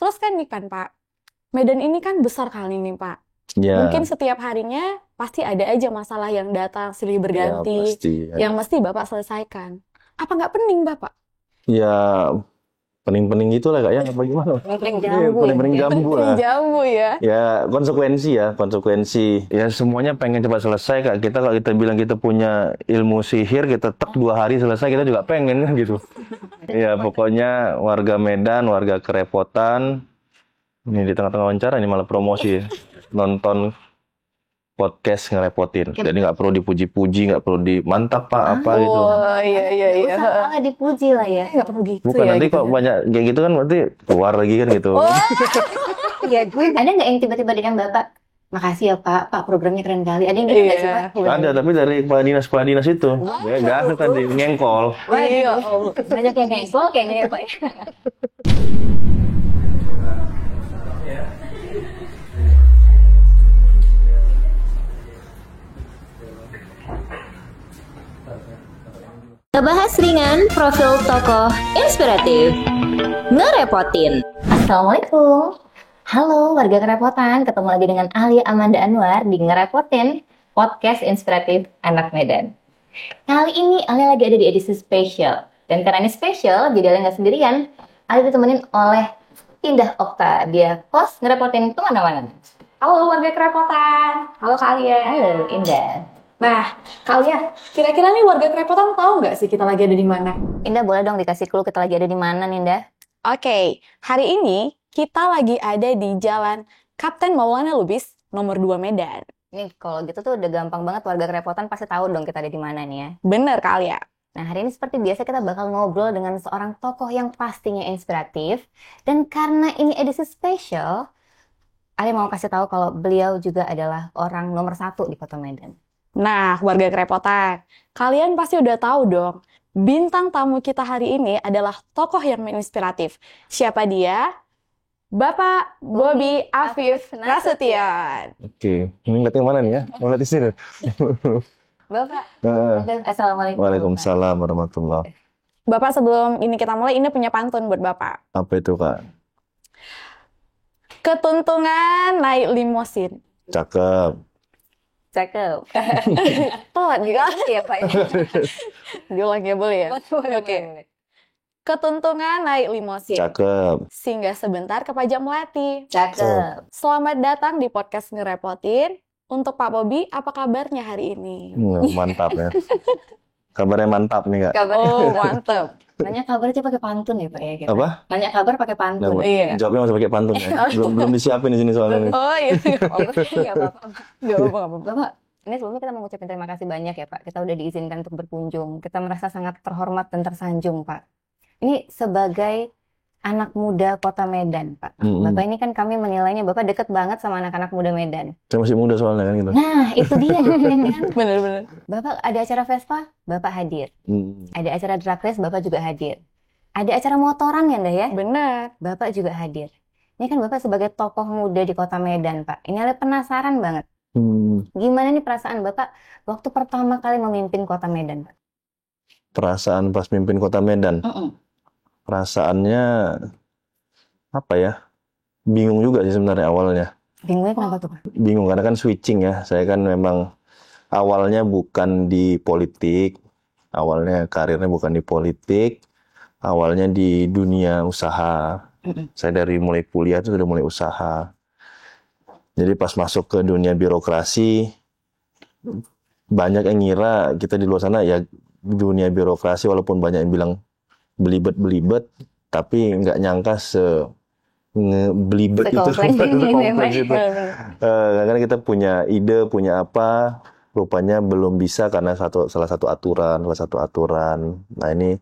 Terus kan nih kan Pak, Medan ini kan besar kali nih Pak. Ya, Mungkin setiap harinya pasti ada aja masalah yang datang silih ya berganti, pasti. yang mesti Bapak selesaikan. Apa nggak pening Bapak? Ya pening-pening gitulah Kak ya, apa gimana? Pening Iya, jambu ya. pening-pening jambu Pening lah. jambu ya. Ya konsekuensi. Ya semuanya pengen cepat selesai Kak. Kalau kita bilang kita punya ilmu sihir, kita tek 2 hari selesai, kita juga pengen kan gitu. Ya pokoknya warga Medan, warga kerepotan. Ini di tengah-tengah wawancara ini malah promosi ya. Nonton podcast ngerepotin. Jadi nggak perlu dipuji-puji, nggak perlu mantap Pak apa gitu. Oh iya. Usaha malah dipuji lah ya. Nggak perlu gitu Bukan, ya. nanti gitu kok ya. banyak kayak gitu kan berarti keluar lagi kan gitu. Iya, ada nggak yang tiba-tiba dengan Bapak? Makasih ya Pak, programnya keren kali. Ada yang gitu nggak sih Pak? Ada, tapi dari kepala dinas itu. Ya nggak ada tadi, ngengkol. Iya. Banyak yang ngengkol kayaknya ya Pak ya. Ngebahas ringan, profil tokoh inspiratif, ngerepotin. Assalamualaikum. Halo warga kerepotan, ketemu lagi dengan Alia Amanda Anwar di Ngerepotin, podcast inspiratif anak Medan. Kali ini Alia lagi ada di edisi spesial. Dan karena ini spesial, jadi Alia nggak sendirian. Alia ditemenin oleh Indah Okta, dia host Ngerepotin kemana-mana. Halo warga kerepotan. Halo kalian. Halo Indah. Nah, kalian kira-kira nih warga kerepotan tahu nggak sih kita lagi ada di mana? Indah boleh dong dikasih clue kita lagi ada di mana Indah? Oke, hari ini kita lagi ada di Jalan Kapten Maulana Lubis nomor 2 Medan. Ini kalau gitu tuh udah gampang banget warga kerepotan pasti tahu dong kita ada di mana nih ya. Bener kali ya? Nah, hari ini seperti biasa kita bakal ngobrol dengan seorang tokoh yang pastinya inspiratif. Dan karena ini edisi spesial, Alia mau kasih tahu kalau beliau juga adalah orang nomor 1 di Kota Medan. Nah, warga kerepotan, kalian pasti udah tahu dong, bintang tamu kita hari ini adalah tokoh yang menginspiratif. Siapa dia? Bapak Bobby Afif Nasution. Oke, ini ngeliat yang mana nih ya? Mau ngeliat di sini. Bapak, Heeh. Assalamualaikum. Waalaikumsalam warahmatullahi. Bapak sebelum ini kita mulai, ini punya pantun buat Bapak. Apa itu Kak? Ketuntungan naik limosin. Cakep. Cakep. Telat juga. Ya Pak. Diulang ya, boleh ya? Oke. Oke. Ketuntungan naik limosin. Cakep. Singgah sebentar ke Pajak Melati. Cakep. Selamat datang di podcast Ngerepotin. Untuk Pak Bobby, apa kabarnya hari ini? Mantap ya. Kabarnya mantap nih Kak. Kabar. Oh, mantep. Nanya kabar aja pakai pantun ya Pak ya kita. Apa? Nanya kabar pakai pantun. Iya. Jawabnya masih pakai pantun ya. Belum disiapin di sini soalnya nih. Oh iya. Oh, nggak apa-apa. Gak apa-apa. Bapak, ini sebelumnya kita mengucapkan terima kasih banyak ya Pak. Kita udah diizinkan untuk berkunjung. Kita merasa sangat terhormat dan tersanjung Pak. Ini sebagai anak muda Kota Medan Pak. Bapak ini kan kami menilainya Bapak deket banget sama anak-anak muda Medan. Saya masih muda soalnya kan gitu. Nah itu dia kan. Bener-bener. Bapak ada acara Vespa, Bapak hadir. Hmm. Ada acara drag race, Bapak juga hadir. Ada acara motoran ya Nda ya, Bener. Bapak juga hadir. Ini kan Bapak sebagai tokoh muda di Kota Medan Pak. Ini ada penasaran banget. Gimana nih perasaan Bapak waktu pertama kali memimpin Kota Medan Pak? Perasaan pas mimpin Kota Medan. Perasaannya apa ya? Bingung juga sih sebenarnya awalnya. Bingungnya kenapa tuh Pak? Bingung karena kan switching ya. Saya kan memang awalnya bukan di politik. Awalnya karirnya bukan di politik. Awalnya di dunia usaha. Saya dari mulai kuliah itu sudah mulai usaha. Jadi pas masuk ke dunia birokrasi, banyak yang ngira kita di luar sana ya dunia birokrasi walaupun banyak yang bilang belibet, tapi nggak nyangka belibet itu. Kompleks itu. Karena kita punya ide, punya apa, rupanya belum bisa karena salah satu aturan. Nah ini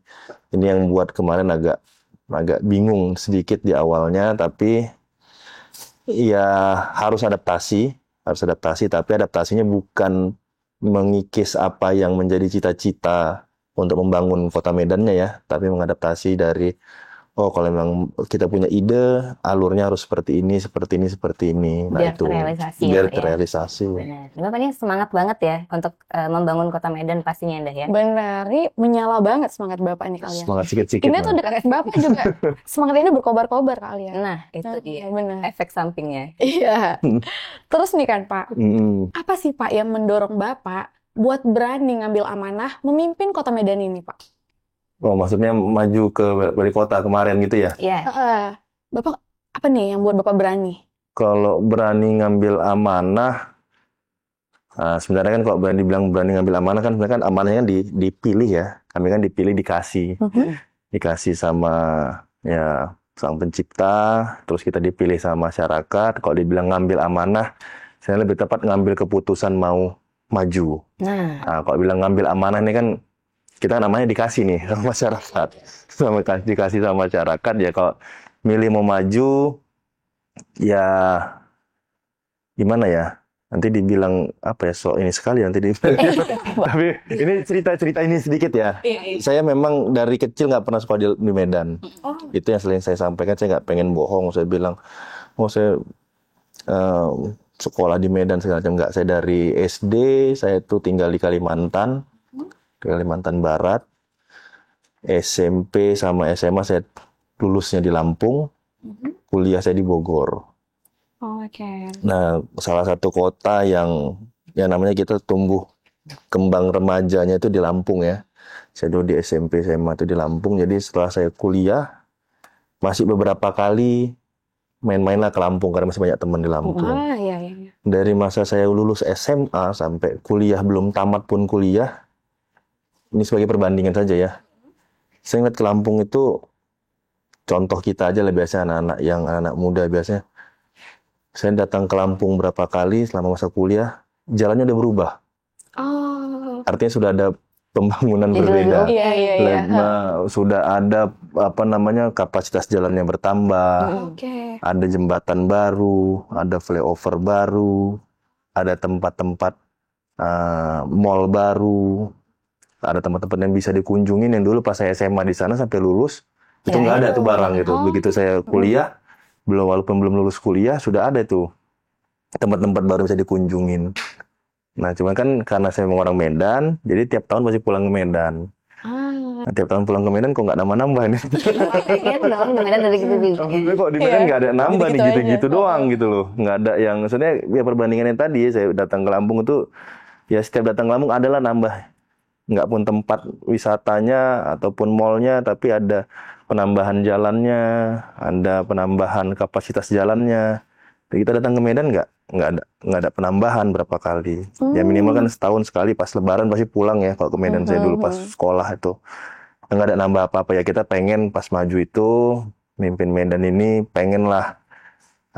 yang buat kemarin agak bingung sedikit di awalnya, tapi ya harus adaptasi, tapi adaptasinya bukan mengikis apa yang menjadi cita-cita untuk membangun Kota Medannya ya, tapi mengadaptasi dari oh kalau memang kita punya ide, alurnya harus seperti ini, seperti ini, seperti ini. Nah Biar itu terrealisasi biar ya, Pak, ya. terrealisasi. Benar. Bapak ini semangat banget ya untuk membangun kota Medan pastinya Indah ya. Benar, ini menyala banget semangat Bapak nih kalian. Semangat sikit-sikit. Ini tuh dekat Bapak juga. Semangat ini berkobar-kobar kalian. Nah, itu dia Benar. efek sampingnya. Iya. Terus nih kan Pak, Mm-mm. apa sih Pak yang mendorong Bapak buat berani ngambil amanah memimpin kota Medan ini Pak? Oh, maksudnya maju ke wali kota kemarin gitu ya? Iya. Bapak, apa nih yang buat Bapak berani? Kalau berani ngambil amanah, sebenarnya kan kalau dibilang berani ngambil amanah kan sebenarnya kan amanahnya kan dipilih ya. Kami kan dipilih dikasih sama ya sang pencipta, terus kita dipilih sama masyarakat. Kalau dibilang ngambil amanah, saya lebih tepat ngambil keputusan mau maju. Nah, Nah, kalau bilang ngambil amanah ini kan kita namanya dikasih nih sama masyarakat, dikasih sama masyarakat ya. Kalau milih mau maju, ya gimana ya? Nanti dibilang apa ya, so ini sekali nanti Tapi ini cerita ini sedikit ya. Saya memang dari kecil nggak pernah sekolah di Medan. Itu yang sering saya sampaikan. Saya nggak pengen bohong. Saya bilang, oh saya sekolah di Medan segala macam. Nggak. Saya dari SD saya tuh tinggal di Kalimantan Barat. SMP sama SMA saya lulusnya di Lampung. Kuliah saya di Bogor. Oke. Nah, salah satu kota yang namanya kita tumbuh kembang remajanya itu di Lampung ya. Saya dulu di SMP, SMA itu di Lampung. Jadi setelah saya kuliah, masih beberapa kali main-main lah ke Lampung karena masih banyak teman di Lampung. Iya. Dari masa saya lulus SMA sampai kuliah, belum tamat pun kuliah, ini sebagai perbandingan saja ya. Saya ingat ke Lampung itu, contoh kita aja lah biasanya anak-anak muda biasanya. Saya datang ke Lampung berapa kali selama masa kuliah, jalannya udah berubah. Oh. Artinya sudah ada pembangunan berbeda. Iya. Nah, sudah ada kapasitas jalannya bertambah, Oke. ada jembatan baru, ada flyover baru, ada tempat-tempat mall baru, ada tempat-tempat yang bisa dikunjungin yang dulu pas saya SMA di sana sampai lulus itu nggak ada tuh barang gitu. Begitu saya kuliah, walaupun belum lulus kuliah sudah ada tuh tempat-tempat baru bisa dikunjungin. Nah, cuma kan karena saya memang orang Medan, jadi tiap tahun pasti pulang ke Medan. Nah, tiap tahun pulang ke Medan kok nggak nambah-nambah nih. iya tuh dong, Medan dari gitu. Kok di Medan nggak ada nambah nih, Gitu-gitu gitu-gitu aja. doang gitu loh. Nggak ada yang, sebenarnya ya perbandingannya tadi, saya datang ke Lampung itu, ya setiap datang ke Lampung adalah nambah. Nggak pun tempat wisatanya ataupun mallnya, tapi ada penambahan jalannya, ada penambahan kapasitas jalannya. Jadi kita datang ke Medan nggak ada penambahan berapa kali. Ya minimal kan setahun sekali pas Lebaran pasti pulang ya kalau ke Medan. Saya dulu pas sekolah itu nggak ada nambah apa-apa ya. Kita pengen pas maju itu mimpin Medan ini, pengenlah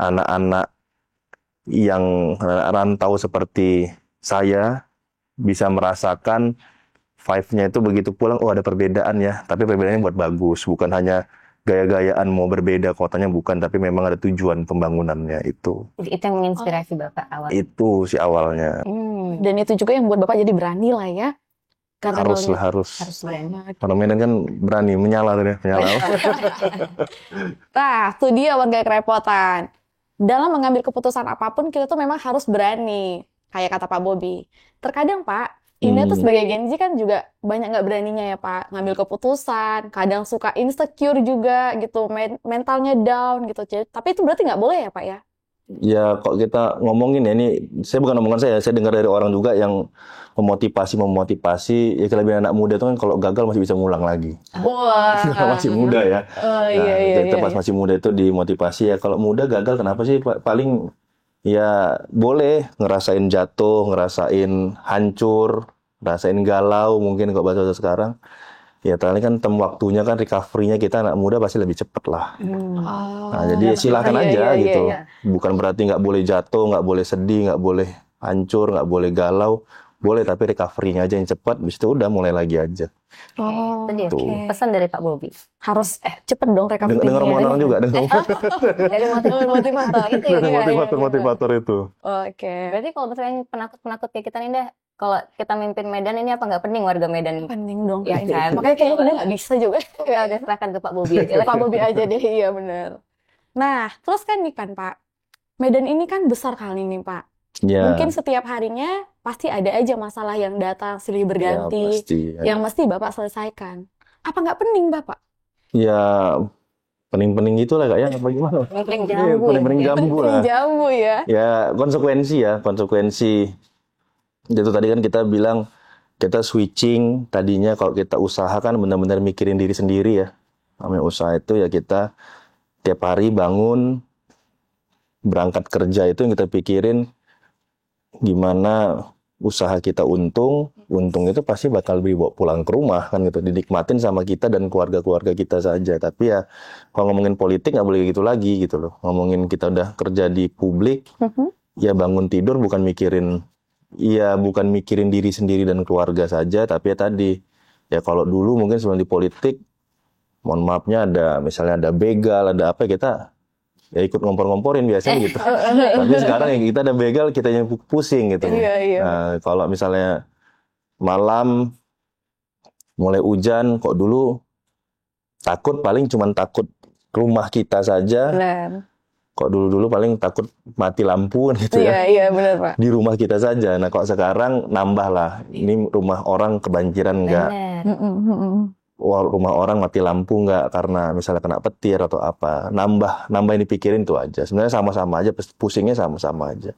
anak-anak yang rantau seperti saya bisa merasakan vibe-nya itu begitu pulang, oh ada perbedaan ya. Tapi perbedaannya buat bagus, bukan hanya gaya-gayaan mau berbeda kotanya, bukan, tapi memang ada tujuan pembangunannya itu. Itu yang menginspirasi Bapak awal. Itu sih awalnya. Dan itu juga yang buat Bapak jadi berani lah ya. Karena Harus. Harus berani. Orang Medan kan berani, menyala tuh ya, menyala. Nah, tuh dia warga kerepotan. Dalam mengambil keputusan apapun, kita tuh memang harus berani. Kayak kata Pak Bobby. Terkadang Pak, Indah tuh sebagai Gen Z kan juga banyak nggak beraninya ya Pak. Ngambil keputusan, kadang suka insecure juga gitu. Mentalnya down gitu. Tapi itu berarti nggak boleh ya Pak ya? Ya, kalau kita ngomongin ya, ini saya bukan omongan saya dengar dari orang juga yang memotivasi. Ya kelebihan anak muda itu kan kalau gagal masih bisa ngulang lagi. Wah. Masih muda ya. Oh iya. Kita pas masih muda itu dimotivasi ya. Kalau muda gagal kenapa sih? Paling ya boleh ngerasain jatuh, ngerasain hancur, ngerasain galau mungkin kalau bahasa sekarang. Ya ternyata kan waktunya kan recovery-nya kita anak muda pasti lebih cepat lah. Nah, jadi silakan aja gitu. Bukan berarti nggak boleh jatuh, nggak boleh sedih, nggak boleh hancur, nggak boleh galau. Boleh, tapi recovery-nya aja yang cepat. Habis itu udah mulai lagi aja. Oh, Itu dia. Tuh. Pesan dari Pak Bobby. harus cepet dong recovery. Dengar omongan orang juga, dengar Dari motivator itu ya. motivator itu. Oke. Berarti kalau misalnya penakut-penakut kayak kita nih, Indah, Kalau kita mimpin Medan ini apa nggak pening warga Medan? Penting dong. Iya kan? Makanya kayaknya bener nggak bisa juga. Ya udah serahkan ke Pak Bobi aja lah. Pak Bobi aja deh, iya bener. Nah, terus kan nih kan Pak, Medan ini kan besar kali nih Pak. Ya, Mungkin setiap harinya pasti ada aja masalah yang datang silih ya berganti, pasti. yang mesti Bapak selesaikan. Apa nggak pening Bapak? Ya pening-pening gitu lah kayaknya apa gimana? Pening Iya, jambu ya. pening-pening jambu lah. Jambu ya. Ya konsekuensi. Itu tadi kan kita bilang kita switching, tadinya kalau kita usaha kan benar-benar mikirin diri sendiri ya. Namanya usaha itu ya kita tiap hari bangun, berangkat kerja itu yang kita pikirin gimana usaha kita untung itu pasti bakal dibawa pulang ke rumah kan gitu, dinikmatin sama kita dan keluarga-keluarga kita saja. Tapi ya kalau ngomongin politik nggak boleh gitu lagi gitu loh. Ngomongin kita udah kerja di publik, ya bangun tidur bukan mikirin diri sendiri dan keluarga saja, tapi ya tadi ya kalau dulu mungkin sebelum di politik, mohon maafnya misalnya ada begal, ada apa, kita ya ikut ngompor-ngomporin biasanya gitu. Tapi sekarang yang kita ada begal, kita yang pusing gitu. Iya. Nah, kalau misalnya malam mulai hujan, kok dulu paling cuman takut rumah kita saja. Benar. Kok dulu paling takut mati lampu gitu ya. Iya benar Pak. Di rumah kita saja. Nah, kok sekarang nambah lah. Ini rumah orang kebanjiran nggak? Benar. Rumah orang mati lampu nggak karena misalnya kena petir atau apa? Nambah yang dipikirin tuh aja. Sebenarnya sama-sama aja, pusingnya sama-sama aja.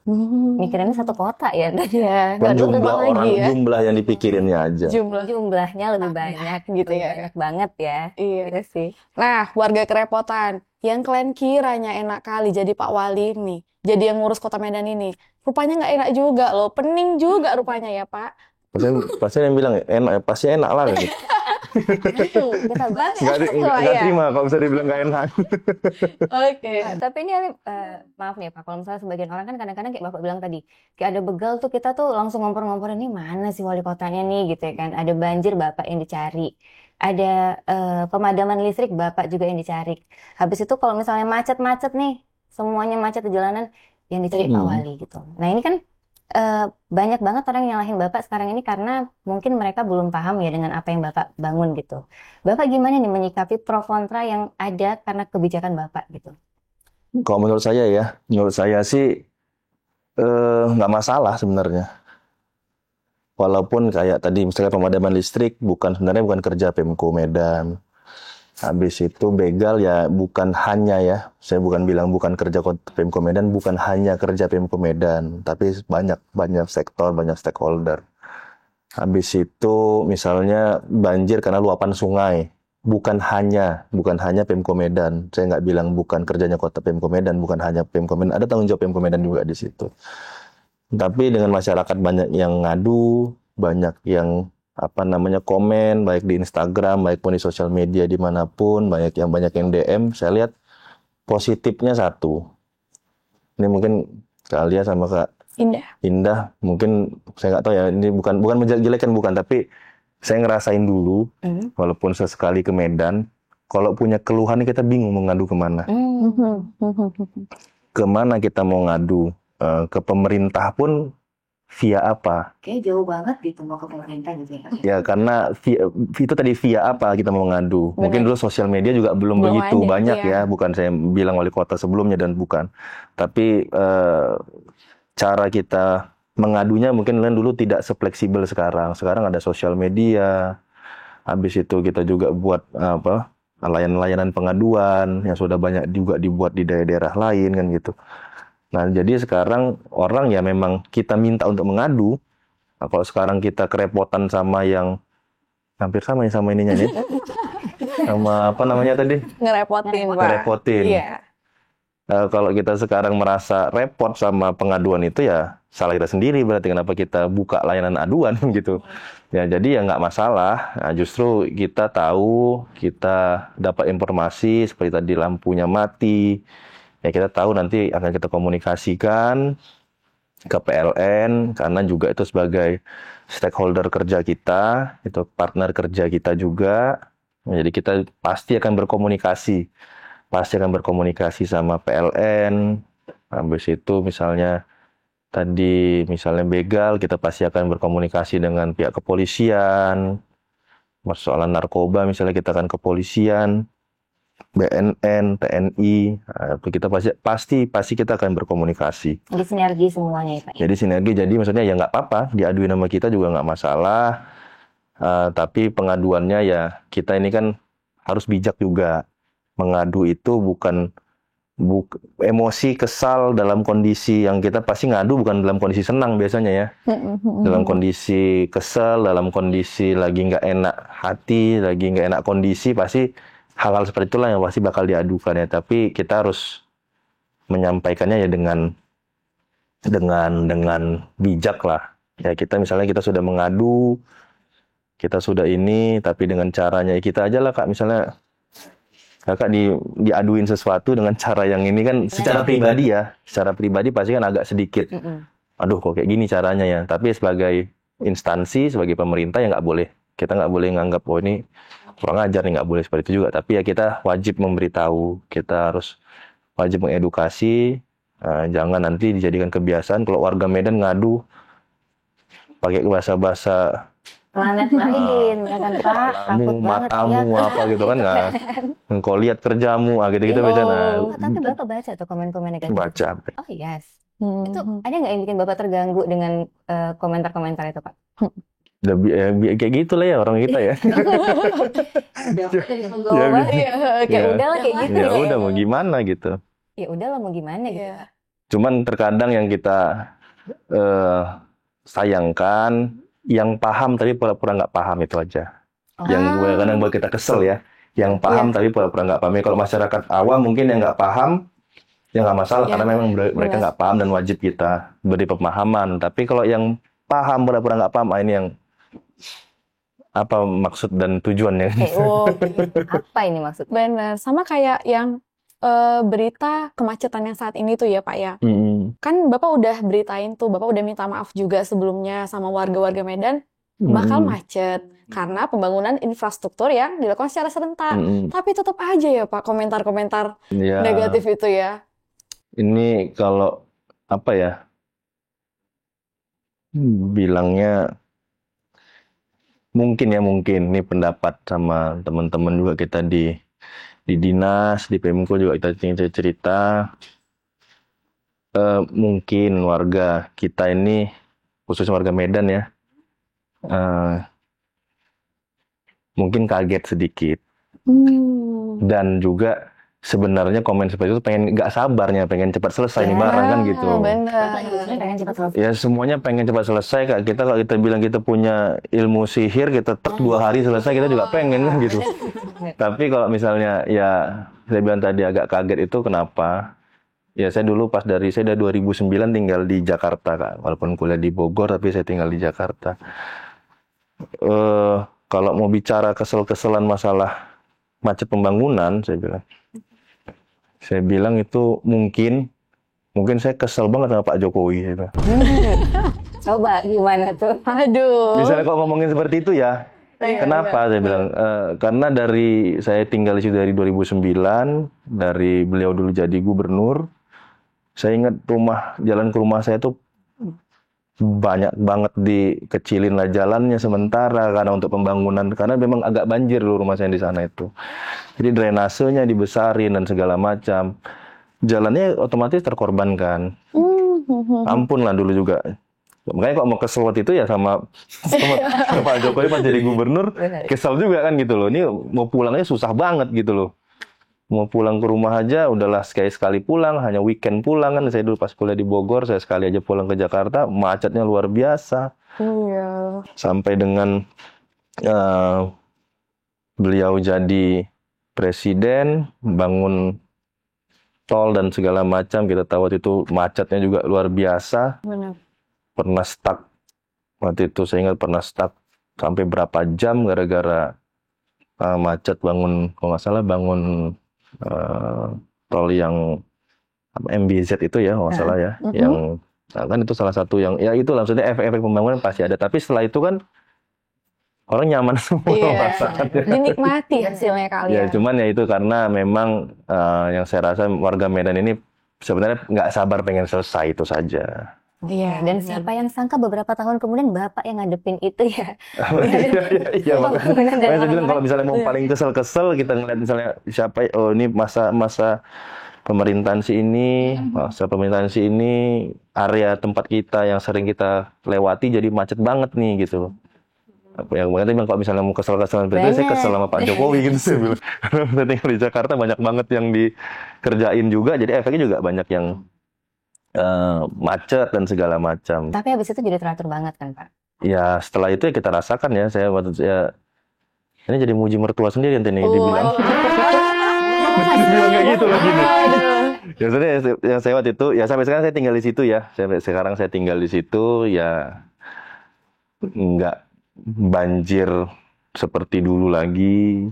Mikirinnya satu kota ya. Iya. Dan Nggak jumlah lagi orang, ya. jumlah yang dipikirinnya aja. Jumlahnya lebih banyak gitu ya. Banyak banget ya. Iya. Iya sih. Nah, warga kerepotan. Yang kalian kiranya enak kali jadi Pak Wali nih. Jadi yang ngurus Kota Medan ini. Rupanya nggak enak juga loh. Pening juga rupanya ya Pak. Pasti yang bilang enak, pasti enak lah. Gitu. Kita bahas. Nggak terima kalau bisa dibilang nggak enak. Oke. Tapi ini maaf nih Pak, kalau misalnya sebagian orang kan kadang-kadang kayak Bapak bilang tadi, kayak ada begal tuh kita tuh langsung ngompor-ngomporin, ini mana sih wali kotanya nih gitu ya kan. Ada banjir Bapak yang dicari. Ada pemadaman listrik Bapak juga yang dicari. Habis itu kalau misalnya macet-macet nih, semuanya macet di jalanan, yang dicari Pak Wali gitu. Nah ini kan banyak banget orang yang nyalahin Bapak sekarang ini karena mungkin mereka belum paham ya dengan apa yang Bapak bangun gitu. Bapak gimana nih menyikapi pro kontra yang ada karena kebijakan Bapak gitu? Kalau menurut saya sih nggak masalah sebenarnya. Walaupun kayak tadi misalnya pemadaman listrik sebenarnya bukan kerja Pemko Medan. Habis itu begal ya saya bukan bilang bukan kerja Pemko Medan, bukan hanya kerja Pemko Medan, tapi banyak sektor, banyak stakeholder. Habis itu misalnya banjir karena luapan sungai, bukan hanya Pemko Medan. Saya nggak bilang bukan kerjanya kota Pemko Medan, bukan hanya Pemko Medan, ada tanggung jawab Pemko Medan juga di situ. Tapi dengan masyarakat banyak yang ngadu, banyak yang komen, baik di Instagram, baik pun di sosial media dimanapun, banyak yang DM, saya lihat positifnya satu. Ini mungkin Kak Alia sama Kak Indah, mungkin saya nggak tahu ya, ini bukan menjelek-jelekan, bukan, tapi saya ngerasain dulu, walaupun sesekali ke Medan, kalau punya keluhan kita bingung mau ngadu kemana. Kemana kita mau ngadu? Ke pemerintah pun via apa? Kayaknya jauh banget gitu mau ke pemerintah gitu ya. Ya karena itu tadi via apa kita mau ngadu. Benar. Mungkin dulu sosial media juga belum begitu ada, banyak iya. ya. Bukan saya bilang wali kota sebelumnya dan bukan. Tapi cara kita mengadunya mungkin dulu tidak sefleksibel sekarang. Sekarang ada sosial media. Habis itu kita juga buat layanan pengaduan yang sudah banyak juga dibuat di daerah-daerah lain kan gitu. Nah, jadi sekarang orang ya memang kita minta untuk mengadu. Nah, kalau sekarang kita kerepotan sama yang hampir sama ininya nih. Sama apa namanya tadi? Ngerepotin, Pak. Ngerepotin. Iya. Kalau kita sekarang merasa repot sama pengaduan itu ya salah kita sendiri, berarti kenapa kita buka layanan aduan gitu. Ya, jadi ya nggak masalah. Nah, justru kita tahu, kita dapat informasi seperti tadi lampunya mati. Ya kita tahu nanti akan kita komunikasikan ke PLN karena juga itu sebagai stakeholder kerja kita, itu partner kerja kita juga. Jadi kita pasti akan berkomunikasi sama PLN. Habis itu misalnya tadi misalnya begal, kita pasti akan berkomunikasi dengan pihak kepolisian. Persoalan narkoba misalnya kita akan kepolisian, BNN, TNI, nah, kita pasti kita akan berkomunikasi. Jadi sinergi semuanya ya Pak ya? Jadi sinergi, jadi maksudnya ya nggak apa-apa, diaduin sama kita juga nggak masalah. Tapi pengaduannya ya kita ini kan harus bijak juga. Mengadu itu bukan emosi, kesal dalam kondisi yang kita pasti ngadu bukan dalam kondisi senang biasanya ya. Dalam kondisi kesel, dalam kondisi lagi nggak enak hati, lagi nggak enak kondisi, pasti hal-hal seperti itulah yang pasti bakal diadukan ya. Tapi kita harus menyampaikannya ya dengan bijak lah. Ya kita misalnya kita sudah mengadu, kita sudah ini, tapi dengan caranya kita aja lah Kak, misalnya Kakak diaduin sesuatu dengan cara yang ini kan secara pribadi ya, secara pribadi pasti kan agak sedikit, aduh kok kayak gini caranya ya. Tapi sebagai instansi, sebagai pemerintah ya kita nggak boleh nganggap oh ini kurang ajar nih, nggak boleh seperti itu juga. Tapi ya kita wajib memberitahu, kita harus wajib mengedukasi, jangan nanti dijadikan kebiasaan kalau warga Medan ngadu pakai bahasa-bahasa Planet lain, ya kan Pak? Takut banget ya. matamu apa gitu kan nggak, engkau lihat kerjamu, gitu-gitu biasanya. Tapi Bapak baca tuh komen-komen negatif? Baca. Oh yes. Itu ada nggak yang bikin Bapak terganggu dengan komentar-komentar itu Pak? Kayak gitu lah ya orang kita ya. Ya udahlah kayak gitu. Ya udah mau gimana gitu. Ya udahlah mau gimana gitu. Cuman terkadang yang kita sayangkan, yang paham tapi pura-pura nggak paham itu aja. Yang kadang buat kita kesel ya. Yang paham tapi pura-pura nggak paham. Kalau masyarakat awam mungkin yang nggak paham, ya nggak masalah karena memang mereka nggak paham dan wajib kita beri pemahaman. Tapi kalau yang paham pura-pura nggak paham, ini yang apa maksud dan tujuannya? Apa ini maksud? Benar, sama kayak yang berita kemacetan yang saat ini tuh ya Pak ya. Kan Bapak udah beritain tuh, Bapak udah minta maaf juga sebelumnya sama warga-warga Medan bakal macet karena pembangunan infrastruktur yang dilakukan secara serentak. Tapi tetap aja ya Pak komentar-komentar negatif itu ya. Ini kalau apa ya? Bilangnya mungkin ini pendapat sama teman-teman juga kita di dinas, di Pemko juga kita cerita, mungkin warga kita ini, khususnya warga Medan ya, mungkin kaget sedikit. Dan juga sebenarnya komen seperti itu pengen cepat selesai nih barang kan gitu. Ya semuanya pengen cepat selesai Kak. Kita kalau kita bilang kita punya ilmu sihir, kita 2 hari selesai, kita juga pengen kan gitu. Tapi kalau misalnya ya saya bilang tadi agak kaget itu kenapa? Ya saya dulu saya dari 2009 tinggal di Jakarta Kak. Walaupun kuliah di Bogor tapi saya tinggal di Jakarta. Kalau mau bicara kesel-keselan masalah macet pembangunan, saya bilang itu mungkin saya kesel banget sama Pak Jokowi. Coba gimana tuh? Aduh. Misalnya kalau ngomongin seperti itu ya, kenapa saya bilang? Karena saya tinggal di situ dari 2009, dari beliau dulu jadi gubernur. Saya ingat jalan ke rumah saya tuh banyak banget dikecilin lah jalannya sementara karena untuk pembangunan, karena memang agak banjir dulu rumah saya di sana itu. Jadi drainasenya dibesarin dan segala macam. Jalannya otomatis terkorbankan. Ampun lah dulu juga. Makanya kok mau kesel waktu itu ya sama Pak Jokowi pas jadi gubernur, kesel juga kan gitu loh. Ini mau pulangnya susah banget gitu loh. Mau pulang ke rumah aja udahlah sekali pulang, hanya weekend pulang kan. Saya dulu pas kuliah di Bogor, saya sekali aja pulang ke Jakarta, macetnya luar biasa. Sampai dengan beliau jadi presiden, bangun tol dan segala macam, kita tahu waktu itu macetnya juga luar biasa. Pernah stuck, waktu itu saya ingat pernah stuck sampai berapa jam gara-gara macet kalau nggak salah bangun tol yang MBZ itu ya, nggak salah ya, yang kan itu salah satu yang ya itu maksudnya efek-efek pembangunan pasti ada. Tapi setelah itu kan orang nyaman semua merasakan. Dinikmati hasilnya kali ya. Cuman ya itu karena memang yang saya rasa warga Medan ini sebenarnya nggak sabar pengen selesai itu saja. Iya, Dan benar. siapa yang sangka beberapa tahun kemudian Bapak yang ngadepin itu ya. Iya, makanya Pembangunan dan saya bilang kalau orang-orang. misalnya mau Iya. paling kesel-kesel kita ngeliat misalnya siapa, oh ini masa pemerintahan si ini, masa pemerintahan si ini, area tempat kita yang sering kita lewati jadi macet banget nih gitu. Yang makanya bilang kalau misalnya mau kesel-keselan berarti saya kesel sama Pak Jokowi gitu saya bilang. Karena saya tinggal di Jakarta banyak banget yang dikerjain juga, jadi efeknya juga banyak yang macet dan segala macam. Tapi habis itu jadi teratur banget kan Pak? Ya setelah itu ya kita rasakan ya, saya waktu ya ini jadi muji mertua sendiri nanti nih dibilang. Dibilang kayak gitu loh gini. Ya sebenarnya yang saya waktu itu ya sampai sekarang saya tinggal di situ ya. Sampai sekarang saya tinggal di situ ya nggak banjir seperti dulu lagi.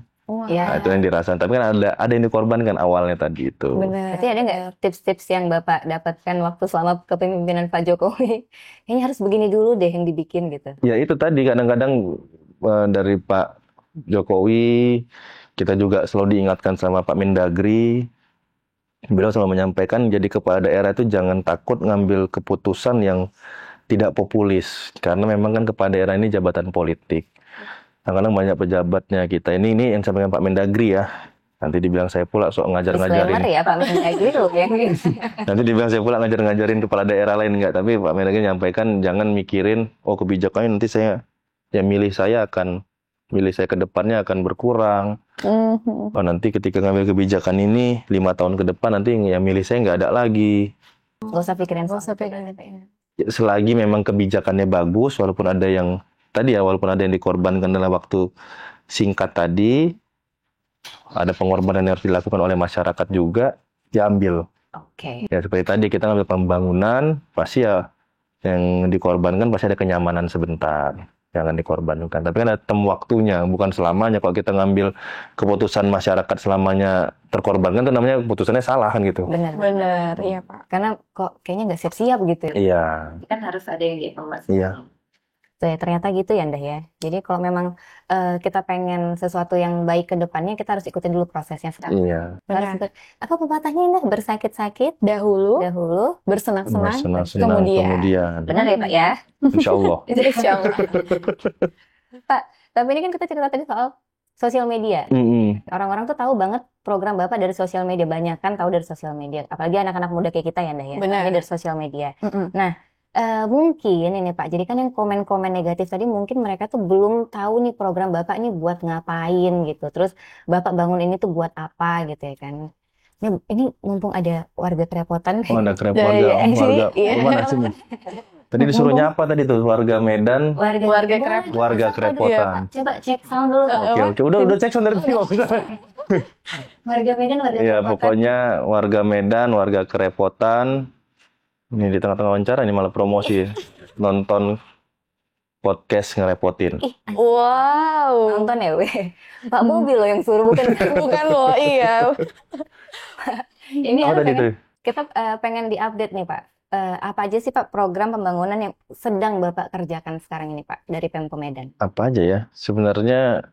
Ya. Nah, itu yang dirasakan. Tapi kan ada yang dikorbankan awalnya tadi itu. Benar. Berarti ada nggak tips-tips yang Bapak dapatkan waktu selama kepemimpinan Pak Jokowi? Kayaknya harus begini dulu deh yang dibikin gitu. Ya itu tadi kadang-kadang dari Pak Jokowi kita juga selalu diingatkan sama Pak Mendagri. Beliau selalu menyampaikan jadi kepala daerah itu jangan takut ngambil keputusan yang tidak populis karena memang kan kepala daerah ini jabatan politik. Kadang-kadang banyak pejabatnya kita ini yang sampaikan Pak Mendagri ya. Nanti dibilang saya pula sok ngajar-ngajarin. Disclaimer ya Pak Mendagri loh yang Nanti dibilang saya pula ngajar-ngajarin kepala daerah lain enggak, tapi Pak Mendagri menyampaikan jangan mikirin oh kebijakannya nanti milih saya ke depannya akan berkurang. Oh nanti ketika ngambil kebijakan ini 5 tahun ke depan nanti yang milih saya nggak ada lagi. nggak usah pikirin Nggak soal usah itu. pegang. Selagi memang kebijakannya bagus, walaupun ada yang dikorbankan dalam waktu singkat tadi, ada pengorbanan yang harus dilakukan oleh masyarakat juga, diambil. Oke. Ya seperti tadi kita ngambil pembangunan, pasti ya yang dikorbankan pasti ada kenyamanan sebentar, jangan dikorbankan. Tapi kan ada waktunya, bukan selamanya. Kalau kita ngambil keputusan masyarakat selamanya terkorbankan, itu namanya keputusannya salah kan gitu. Benar. Benar, iya Pak. Karena kok kayaknya nggak siap-siap gitu ya. Iya, Kan harus ada yang dievaluasi. iya. Tuh ya, ternyata gitu ya Ndah ya. Jadi kalau memang kita pengen sesuatu yang baik ke depannya, kita harus ikutin dulu prosesnya sekarang. Iya. Harus apa pepatahnya Ndah? Bersakit-sakit Dahulu dahulu. bersenang-senang, Bersenang-senang kemudian. Benar ya Pak ya? Insya Allah. Insya Allah. Pak, tapi ini kan kita cerita tadi soal sosial media. Orang-orang tuh tahu banget program Bapak dari sosial media. Banyak kan tahu dari sosial media. Apalagi anak-anak muda kayak kita ya Ndah ya. Benar. Tahunya dari sosial media. Mungkin ini Pak, jadi kan yang komen-komen negatif tadi mungkin mereka tuh belum tahu nih program Bapak ini buat ngapain gitu. Terus Bapak bangun ini tuh buat apa gitu ya kan. Ini mumpung ada warga kerepotan. Oh, ada Iya, warga iya. mana sini? Tadi disuruh nyapa tadi tuh warga Medan, Warga kerepotan. warga kerepotan. Coba cek sound dulu. Oke, udah cek dari tadi nggak bisa. Warga Medan, warga Iya, kerepotan. pokoknya warga Medan, warga kerepotan. Ini di tengah-tengah wawancara ini malah promosi nonton podcast ngerepotin. Wow. Nonton ya weh. Pak Bobi loh yang suruh bukan. Bukan loh, iya. Ini Apa tadi tuh? kita pengen diupdate nih Pak. Apa aja sih Pak program pembangunan yang sedang Bapak kerjakan sekarang ini Pak dari Pemko Medan? Apa aja ya? Sebenarnya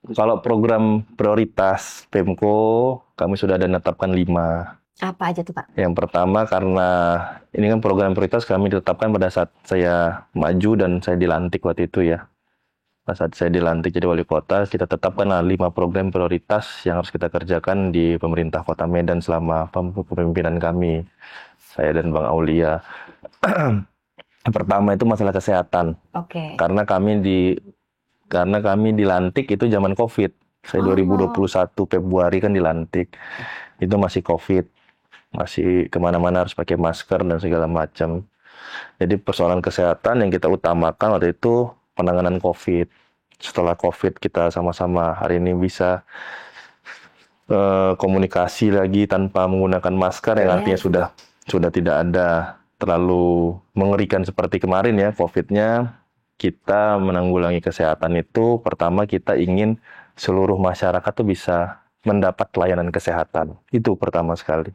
kalau program prioritas Pemko kami sudah ada menetapkan 5. Apa aja tuh Pak? Yang pertama karena ini kan program prioritas kami ditetapkan pada saat saya maju dan saya dilantik waktu itu ya. Pada saat saya dilantik jadi wali kota, kita tetapkan 5 program prioritas yang harus kita kerjakan di pemerintah Kota Medan selama kepemimpinan kami, saya dan Bang Aulia. Yang pertama itu masalah kesehatan. Oke. Karena kami dilantik itu zaman COVID. Saya 2021 Februari kan dilantik. Itu masih COVID. Masih kemana-mana harus pakai masker dan segala macam. Jadi persoalan kesehatan yang kita utamakan waktu itu penanganan COVID. Setelah COVID kita sama-sama hari ini bisa komunikasi lagi tanpa menggunakan masker yang artinya sudah tidak ada terlalu mengerikan seperti kemarin ya COVID-nya. Kita menanggulangi kesehatan itu pertama kita ingin seluruh masyarakat tuh bisa mendapat pelayanan kesehatan. Itu pertama sekali.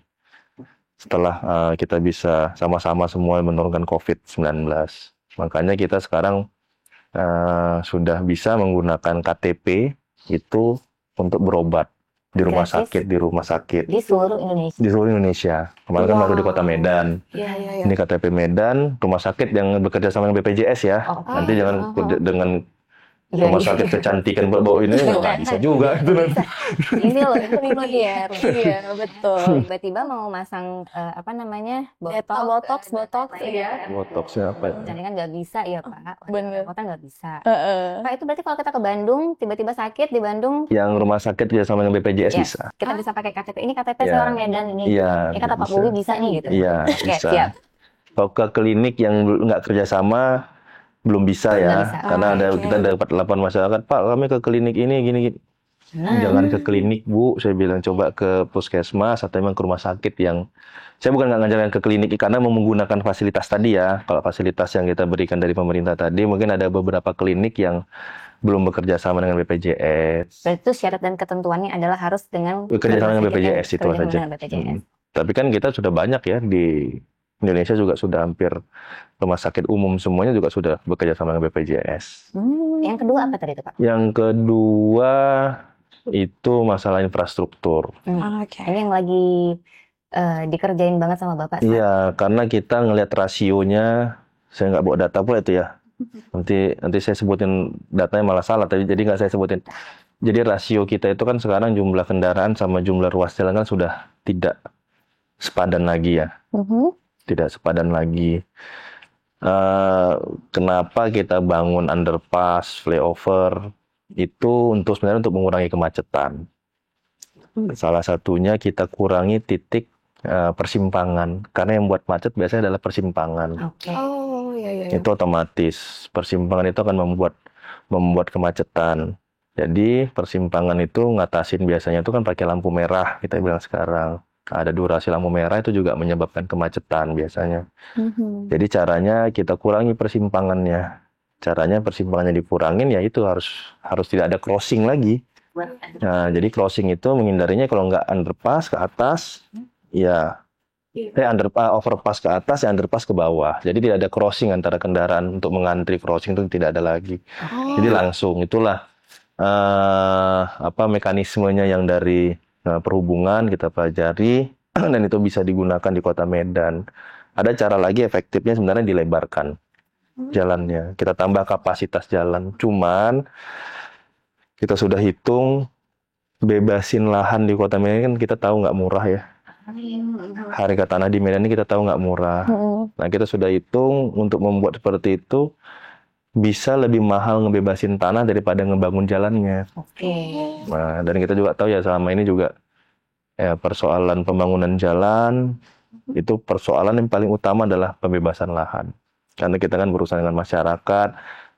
Setelah kita bisa sama-sama semua menurunkan COVID-19. Makanya kita sekarang sudah bisa menggunakan KTP itu untuk berobat. di rumah Gratis? sakit Di seluruh Indonesia. di seluruh Indonesia. Kemarin kan baru di Kota Medan. Iya, iya, iya. Ini KTP Medan, rumah sakit yang bekerja sama dengan BPJS ya. Oh, Nanti jangan dengan Iya, rumah iya. sakit kecantikan bawa ini nggak bisa juga itu nanti. Ini loh, premier. Iya, betul. Tiba-tiba mau masang apa namanya? Botox, iya. Botoxnya apa ya? Jadi kan nggak bisa ya Pak. Bener. Kota nggak bisa. Heeh. Pak, itu berarti kalau kita ke Bandung, tiba-tiba sakit di Bandung, Yang rumah sakit kerja sama dengan BPJS Iya. bisa. kita bisa pakai KTP. Ini KTP Iya. saya orang Medan ini. Iya, Ini kata Pak bisa. Bobi bisa nih gitu. Iya, Oke, bisa. siap. Kalau ke klinik yang nggak kerjasama belum bisa Belum ya, bisa. karena oke. kita dapat laporan masyarakat, Pak, kami ke klinik ini gini. Jangan ke klinik Bu, saya bilang coba ke puskesmas atau memang ke rumah sakit yang saya bukan nggak ngajarin ke klinik karena mau menggunakan fasilitas tadi ya. Kalau fasilitas yang kita berikan dari pemerintah tadi, mungkin ada beberapa klinik yang belum bekerja sama dengan BPJS. Berarti itu syarat dan ketentuannya adalah harus dengan Bekerja sama dengan rumah sakit yang BPJS itu bekerja saja. dengan BPJS. Tapi kan kita sudah banyak ya di Indonesia juga sudah hampir rumah sakit umum semuanya juga sudah bekerja sama dengan BPJS. Yang kedua apa tadi itu Pak? Yang kedua itu masalah infrastruktur. Oke. Ini yang lagi dikerjain banget sama Bapak. Iya, karena kita ngelihat rasionya, saya nggak bawa data pula itu ya. Nanti saya sebutin datanya malah salah, jadi nggak saya sebutin. Jadi rasio kita itu kan sekarang jumlah kendaraan sama jumlah ruas jalan kan sudah tidak sepadan lagi ya. Tidak sepadan lagi. Kenapa kita bangun underpass, flyover itu sebenarnya untuk mengurangi kemacetan. Salah satunya kita kurangi titik persimpangan karena yang buat macet biasanya adalah persimpangan. Oke. Oh, iya. Itu otomatis persimpangan itu akan membuat kemacetan. Jadi persimpangan itu ngatasin biasanya itu kan pakai lampu merah kita bilang sekarang. Ada durasi lampu merah itu juga menyebabkan kemacetan biasanya. Jadi caranya kita kurangi persimpangannya. Caranya persimpangannya dikurangin ya itu harus tidak ada crossing lagi. Nah, jadi crossing itu menghindarinya kalau nggak underpass ke atas, ya overpass ke atas, ya underpass ke bawah. Jadi tidak ada crossing antara kendaraan untuk mengantri crossing itu tidak ada lagi. Jadi langsung itulah mekanismenya yang dari perhubungan kita pelajari dan itu bisa digunakan di Kota Medan. Ada cara lagi efektifnya sebenarnya dilebarkan jalannya. Kita tambah kapasitas jalan. Cuman kita sudah hitung bebasin lahan di Kota Medan kan kita tahu nggak murah ya. Harga tanah di Medan ini kita tahu nggak murah. Nah kita sudah hitung untuk membuat seperti itu bisa lebih mahal ngebebasin tanah daripada ngebangun jalannya. Oke. Nah, dan kita juga tahu ya selama ini juga persoalan pembangunan jalan itu persoalan yang paling utama adalah pembebasan lahan. Karena kita kan berurusan dengan masyarakat,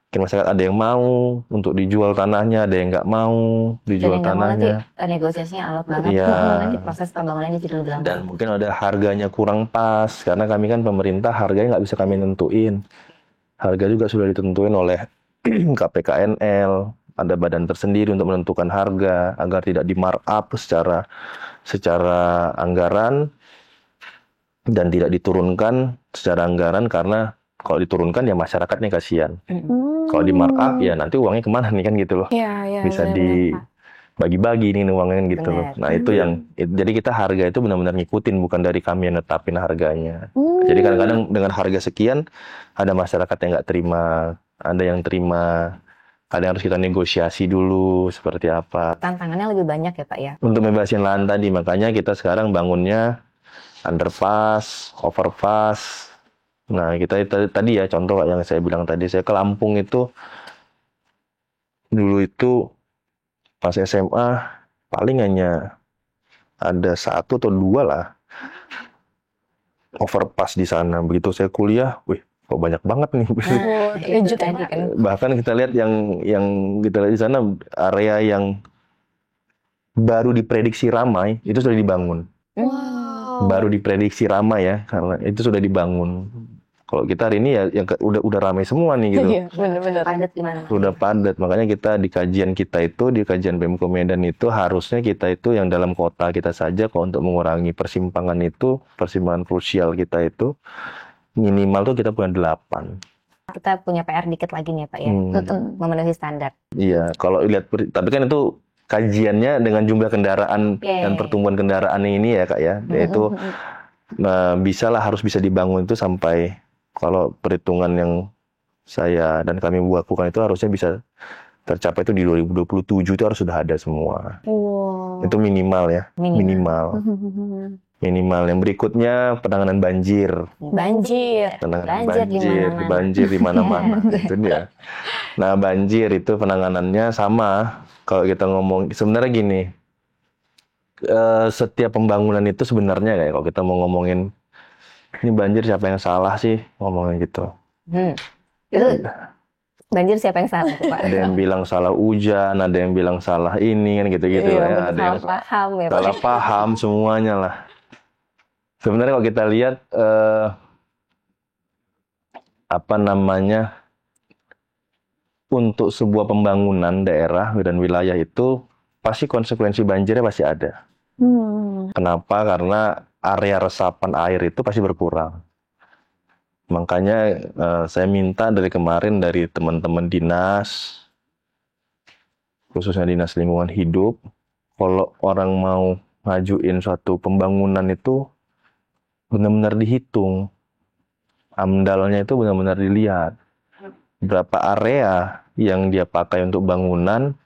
mungkin masyarakat ada yang mau untuk dijual tanahnya, ada yang nggak mau dijual tanahnya. Nanti negosiasinya alot banget. Iya. Nanti proses pembangunannya jadi lebih lama. Dan mungkin ada harganya kurang pas, karena kami kan pemerintah harganya nggak bisa kami nentuin. Harga juga sudah ditentuin oleh KPKNL, ada badan tersendiri untuk menentukan harga agar tidak di markup secara anggaran dan tidak diturunkan secara anggaran karena kalau diturunkan ya masyarakatnya kasihan. Kalau di markup ya nanti uangnya kemana nih kan gitu loh. Iya, Bisa dibagi-bagi nih uangnya gitu loh. Benar. Nah itu jadi kita harga itu benar-benar ngikutin bukan dari kami yang netapin harganya. Jadi kadang-kadang dengan harga sekian ada masyarakat yang nggak terima, ada yang terima, kadang harus kita negosiasi dulu seperti apa. Tantangannya lebih banyak ya Pak ya. Untuk membebasin lahan tadi makanya kita sekarang bangunnya underpass, overpass. Nah kita tadi ya contoh yang saya bilang tadi, saya ke Lampung itu dulu itu pas SMA paling hanya ada 1 atau 2 lah overpass di sana. Begitu saya kuliah, wih kok banyak banget nih. Itu tadi kan. Bahkan kita lihat yang kita lihat di sana area yang baru diprediksi ramai itu sudah dibangun. Baru diprediksi ramai ya karena itu sudah dibangun. Kalau kita hari ini ya yang udah ramai semua nih gitu. Iya, benar-benar. Padat gimana? Sudah padat, makanya kita di kajian Pemko Medan itu harusnya kita itu yang dalam kota kita saja kalau untuk mengurangi persimpangan krusial kita itu minimal tuh kita punya 8. Kita punya PR dikit lagi nih Pak ya. Memenuhi standar. Iya, kalau lihat tapi kan itu kajiannya dengan jumlah kendaraan dan pertumbuhan kendaraan ini ya Kak ya, yaitu harus bisa dibangun itu sampai, kalau perhitungan yang saya dan kami lakukan itu harusnya bisa tercapai itu di 2027 itu harus sudah ada semua. Itu minimal ya, minimal. Yang berikutnya penanganan banjir. Penanganan banjir di mana-mana. Itu dia. Nah, banjir itu penanganannya sama. Kalau kita ngomong, sebenarnya gini, setiap pembangunan itu sebenarnya kayak kalau kita mau ngomongin ini banjir siapa yang salah sih, ngomongin gitu. Itu banjir siapa yang salah, Pak? Ada yang bilang salah hujan, ada yang bilang salah ini kan gitu-gitu ya. Ada yang paham ya, Pak. salah paham semuanya lah. Sebenarnya kalau kita lihat untuk sebuah pembangunan daerah dan wilayah itu pasti konsekuensi banjirnya pasti ada. Kenapa? Karena area resapan air itu pasti berkurang. Makanya saya minta dari kemarin dari teman-teman dinas, khususnya dinas lingkungan hidup, kalau orang mau ngajuin suatu pembangunan itu benar-benar dihitung. AMDAL-nya itu benar-benar dilihat. Berapa area yang dia pakai untuk bangunan,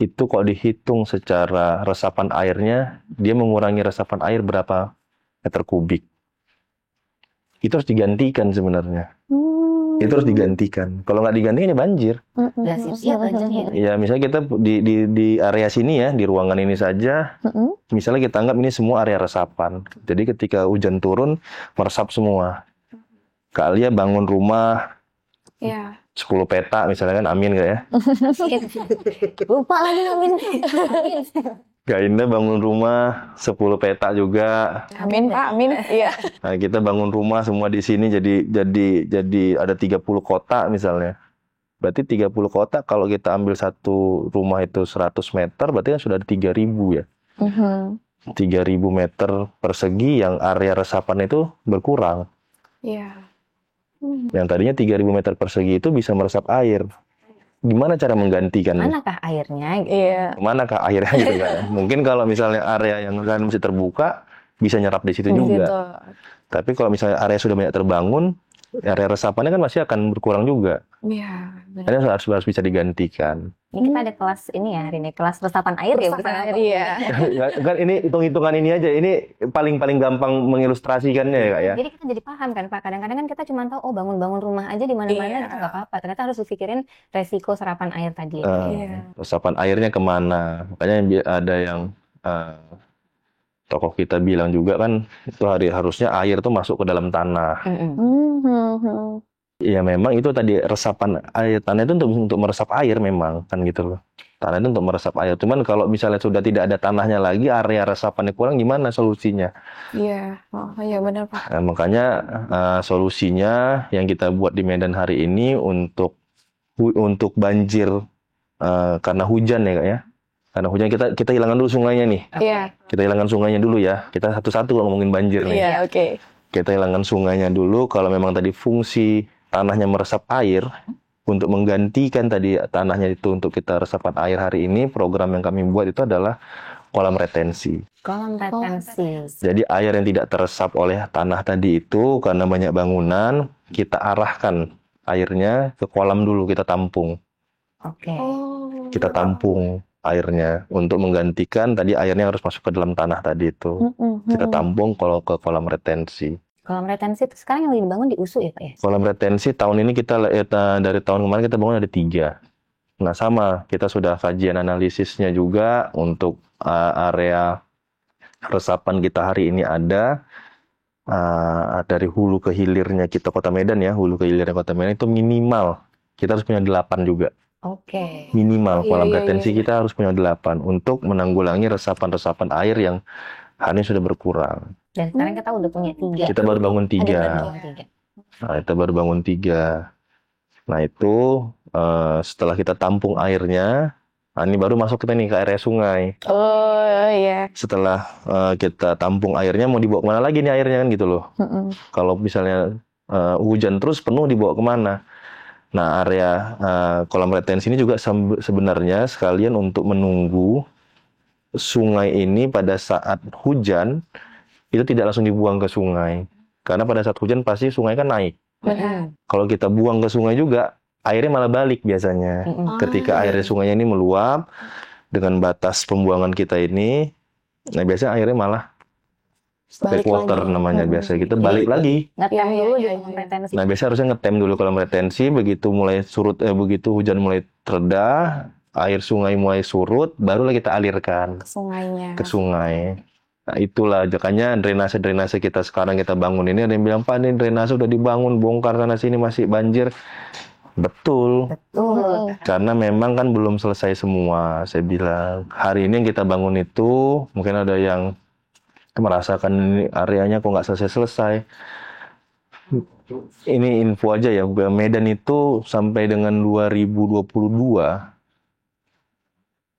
itu kalau dihitung secara resapan airnya, dia mengurangi resapan air berapa meter kubik. Itu harus digantikan sebenarnya. Itu harus digantikan. Kalau nggak digantikan ya banjir. Ya misalnya kita di area sini ya, di ruangan ini saja, misalnya kita anggap ini semua area resapan. Jadi ketika hujan turun, meresap semua. Kalian bangun rumah 10 petak misalnya kan, amin nggak ya? Lupa lagi amin. Kak Indah bangun rumah 10 petak juga. Amin Pak, amin. Iya. Nah, kita bangun rumah semua di sini jadi ada 30 kotak misalnya. Berarti 30 kotak kalau kita ambil satu rumah itu 100 meter, berarti kan sudah ada 3.000 ya. 3.000 meter persegi yang area resapan itu berkurang. Iya. Yang tadinya 3.000 meter persegi itu bisa meresap air. Gimana cara menggantikan? Manakah airnya? Iya. Manakah airnya gitu kan? Mungkin kalau misalnya area yang kan masih terbuka bisa nyerap di situ juga. Tapi kalau misalnya area sudah banyak terbangun, area resapannya kan masih akan berkurang juga. Iya. Ini harus bisa digantikan. Ini kita ada kelas ini ya hari ini, kelas resapan air ya. Iya. Kan ini hitung-hitungan ini aja. Ini paling gampang mengilustrasikannya ya Kak ya. Jadi kita jadi paham kan Pak. Kadang-kadang kan kita cuma tahu bangun-bangun rumah aja di mana-mana itu nggak apa-apa. Ternyata harus dipikirin resiko serapan air tadi. Resapan airnya kemana? Makanya ada yang tokoh kita bilang juga kan, itu harusnya air tuh masuk ke dalam tanah. Ya memang itu tadi resapan air tanah itu untuk meresap air memang kan gitu loh. Tanah itu untuk meresap air. Cuman kalau misalnya sudah tidak ada tanahnya lagi, area resapannya kurang, gimana solusinya? Iya, iya benar Pak. Nah, makanya solusinya yang kita buat di Medan hari ini untuk banjir karena hujan ya Kak ya. Karena hujan kita hilangkan dulu sungainya nih. Iya. Kita hilangkan sungainya dulu ya. Kita satu-satu kalau ngomongin banjir nih. Iya, oke. Kita hilangkan sungainya dulu. Kalau memang tadi fungsi tanahnya meresap air, untuk menggantikan tadi tanahnya itu untuk kita resapan air hari ini, program yang kami buat itu adalah kolam retensi. Kolam retensi. Jadi air yang tidak teresap oleh tanah tadi itu karena banyak bangunan, kita arahkan airnya ke kolam dulu, kita tampung. Oke. Kita tampung airnya untuk menggantikan tadi airnya harus masuk ke dalam tanah tadi itu. Kita tampung kalau ke kolam retensi. Kolam retensi itu sekarang yang lagi dibangun di USU ya Pak ya? Kolam retensi tahun ini dari tahun kemarin kita bangun ada 3. Nah sama, kita sudah kajian analisisnya juga untuk area resapan kita hari ini ada. Dari hulu ke hilirnya kita Kota Medan ya, hulu ke hilirnya Kota Medan itu minimal. Kita harus punya 8 juga. Oke. Minimal kolam retensi kita harus punya 8 untuk menanggulangi resapan-resapan air yang hari ini sudah berkurang. Dan sekarang kita udah punya 3. Kita baru bangun 3. Nah, kita baru bangun 3. Nah, itu setelah kita tampung airnya, ini baru masuk kita nih ke area sungai. Oh iya. Setelah kita tampung airnya, mau dibawa kemana lagi nih airnya kan gitu loh. Kalau misalnya hujan terus penuh, dibawa kemana? Nah, area kolam retensi ini juga sebenarnya sekalian untuk menunggu sungai ini pada saat hujan itu tidak langsung dibuang ke sungai. Karena pada saat hujan pasti sungai kan naik. Kalau kita buang ke sungai juga, airnya malah balik biasanya. Ketika air sungainya ini meluap dengan batas pembuangan kita ini, nah biasanya airnya malah Balik backwater lagi. namanya biasa gitu, balik lagi. Ngetem Iya, dulu iya, di iya. retensi. Nah, biasanya harusnya ngetem dulu kolam retensi, begitu mulai surut, begitu hujan mulai reda, air sungai mulai surut, barulah kita alirkan Sungainya. ke sungai. Nah, itulah makanya drainase kita sekarang kita bangun ini, ada yang bilang, Pak, ini drainase udah dibangun, bongkar sana sini masih banjir. Betul, Betul. karena memang kan belum selesai semua. Saya bilang, hari ini yang kita bangun itu, mungkin ada yang merasakan ini areanya kok nggak selesai-selesai. Ini info aja ya, Medan itu sampai dengan 2022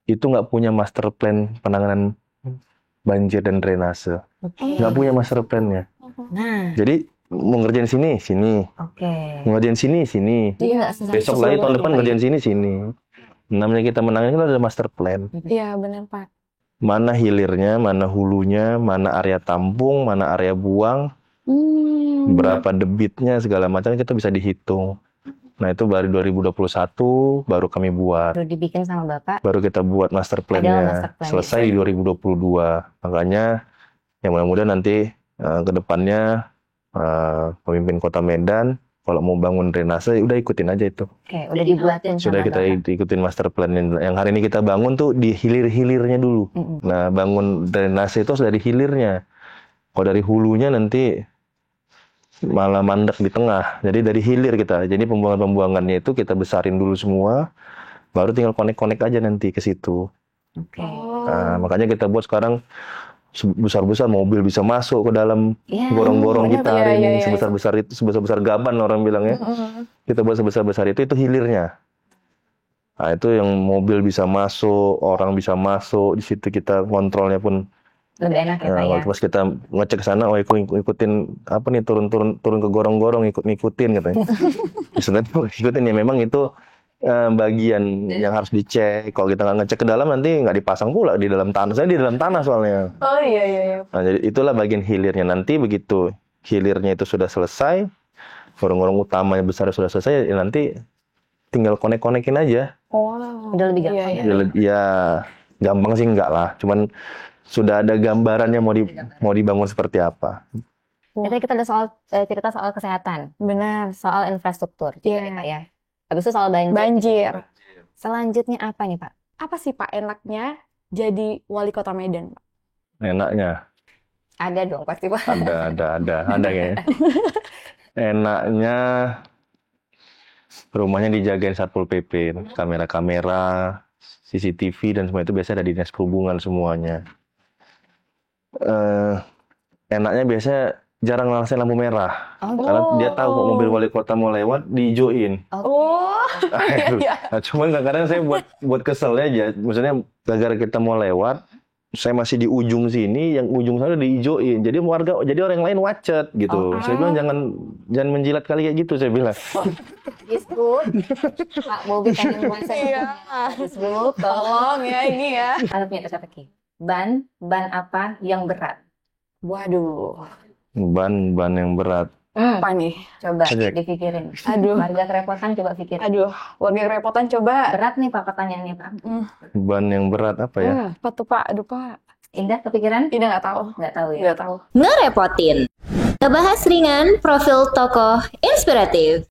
itu nggak punya master plan penanganan banjir dan drainase. Nggak punya master plan-nya. Nah, Jadi mau ngerjain sini, oke. mau ngerjain sini. Jadi nggak selesai. Besok lagi tahun depan ngerjain sini. Namanya kita menangani kan ada master plan. Iya, benar, Pak. Mana hilirnya, mana hulunya, mana area tampung, mana area buang, berapa debitnya, segala macam kita bisa dihitung. Nah, itu baru 2021 baru kami buat. Baru dibikin sama Bapak. Baru kita buat master Ada plan-nya. master plan. Selesai di 2022. Makanya yang mudah-mudahan nanti ke depannya pemimpin Kota Medan kalau mau bangun drainase udah ikutin aja itu. Oke, udah dibuatin Sudah sama kita Bapak. ikutin master plan yang hari ini kita bangun tuh di hilir-hilirnya dulu. Nah, bangun drainase itu harus dari hilirnya. Kalau dari hulunya nanti malah mandek di tengah. Jadi dari hilir kita. Jadi pembuangan-pembuangannya itu kita besarin dulu semua, baru tinggal connect-connect aja nanti ke situ. Oke. Nah, makanya kita buat sekarang besar-besar mobil bisa masuk ke dalam Iya. gorong-gorong kita hari ini, iya. sebesar-besar itu, sebesar-besar gaban orang bilangnya. Kita buat sebesar-besar itu hilirnya. Nah, itu yang mobil bisa masuk, orang bisa masuk, di situ kita kontrolnya pun Lebih enak ya, Pak ya. waktu pas kita ngecek ke sana, ikutin apa nih turun ke gorong-gorong ngikutin katanya. Sebenarnya ikutin ya memang itu bagian yang harus dicek. Kalau kita nggak ngecek ke dalam nanti nggak dipasang pula di dalam tanah. Saya di dalam tanah soalnya. Oh iya, iya, iya. Nah, jadi itulah bagian hilirnya. Nanti begitu hilirnya itu sudah selesai, gorong-gorong utamanya besar sudah selesai, ya nanti tinggal konek-konekin aja. Wow. Udah lebih gampang. Iya, ya. Ya gampang sih enggak lah. Cuman sudah ada gambarannya mau dibangun seperti apa. Tadi kita ada cerita soal kesehatan, Benar. soal infrastruktur, juga Iya. nih, Pak ya. Habis itu soal banjir. Banjir. Selanjutnya apa nih, Pak? Apa sih, Pak, enaknya jadi wali kota Medan, Pak? Enaknya Ada dong pasti, Pak. ada kayaknya. Enaknya rumahnya dijagain Satpol PP, kamera-kamera, CCTV dan semua itu biasa ada di Dinas Perhubungan semuanya. Enaknya biasanya jarang ngalasin lampu merah. Karena dia tahu kok mobil wali kota mau lewat, diijoin. Oh, iya. Nah, cuman kadang-kadang saya buat keselnya aja. Maksudnya gara-gara kita mau lewat, saya masih di ujung sini, yang ujung sana diijoin. Jadi orang yang lain macet gitu. Saya bilang jangan menjilat kali kayak gitu, saya bilang. Disbud, Pak Bobi pengen menguasai. Iya. Disbud, Tolong ya ini ya. Ada punya teka-teki. Ban apa yang berat? Waduh. Ban yang berat. Apa nih? Coba Cek. dipikirin. Aduh. Warga kerepotan coba pikirin. Aduh, warga kerepotan coba. Berat nih Pak pertanyaannya, Pak. Ban yang berat apa ya? Apa tuh, Pak? Aduh, Pak. Indah kepikiran? Ini nggak tahu. Nggak tahu ya. Nggak tahu. Ngerepotin. Ngebahas ringan profil tokoh inspiratif.